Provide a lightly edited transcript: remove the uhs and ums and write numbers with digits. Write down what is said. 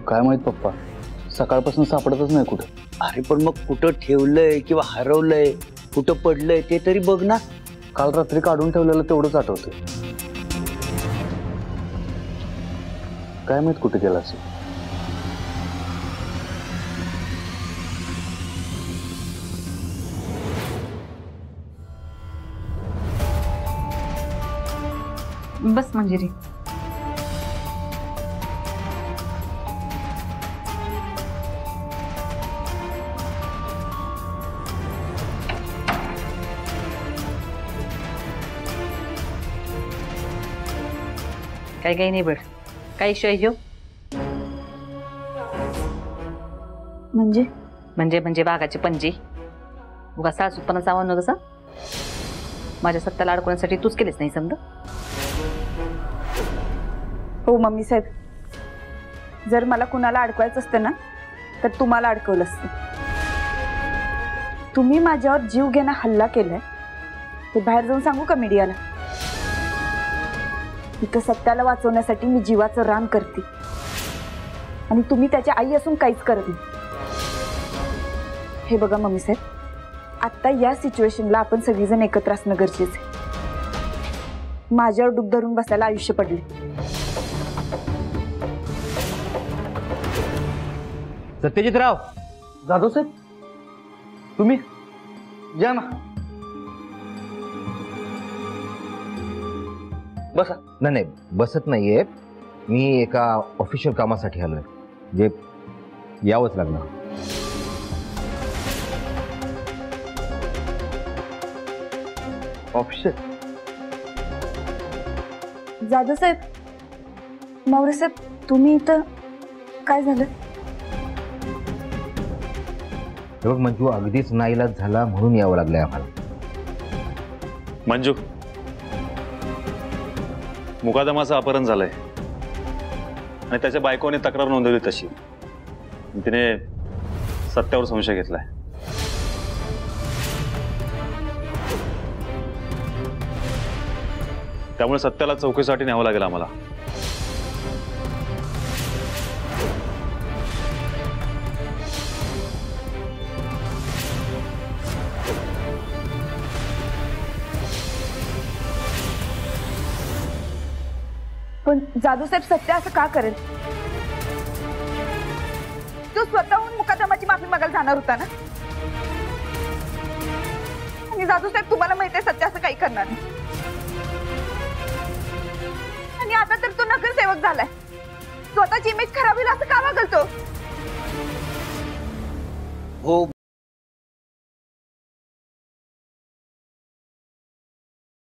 काय माहित पप्पा, सकाळपासून सापडतच नाही कुठं. अरे पण मग कुठं ठेवलंय किंवा हरवलंय, कुठं पडलंय ते तरी बघ ना. काल रात्री काढून ठेवलेलं तेवढंच आठवतं. काय माहित कुठे गेला असेल. बस मंजिरी. काही नाही बेड. काय इश्यू आहे म्हणजे म्हणजे म्हणजे बागाची पंजी उगा सास उत्पन्न सावन्न कसं माझ्या सत्ताला अडकवण्यासाठी तूच केलेच नाही समजा. हो मम्मी साहेब, जर मला कुणाला अडकवायचं असतं ना तर तुम्हाला अडकवलं असतं. तुम्ही माझ्यावर जीव घेणं हल्ला केलाय ते बाहेर जाऊन सांगू का मीडियाला? इथं सत्याला वाचवण्यासाठी मी जीवाचं रान करते आणि तुम्ही त्याची आई असून काहीच करत नाही. हे बघा मम्मी साहेब, आता या सिच्युएशनला आपण सगळीजण एकत्र असणं गरजेचं आहे. माझ्यावर डूब धरून बसायला आयुष्य पडले. सत्यजितराव. जाधव साहेब, तुम्ही या ना, बसा. नाही बसत नाहीये, मी एका ऑफिशियल कामासाठी आलोय, जे यावंच लागणार. ऑफिशियल? जाधव साहेब, मौर्य साहेब, तुम्ही इथं काय झालं? बघ मंजू, अगदीच नाईलाज झाला म्हणून यावं लागलंय आम्हाला. मंजू, मुकादमाचं अपहरण झालंय आणि त्याच्या बायकोने तक्रार नोंदवली. तशी तिने सत्यावर संशय घेतलाय. त्यामुळे सत्याला चौकीसाठी न्यावं लागेल आम्हाला. पण जाधव साहेब, सत्य असं का करेल? तो स्वतःहून मुकादमाची माफी मागायला जाणार होता ना. आणि जाधव साहेब, तुम्हाला माहिती आहे सत्य असं काही करणार नाही. आणि आता तर तो नगरसेवक झालाय. स्वतःची इमेज खराब होईल असं का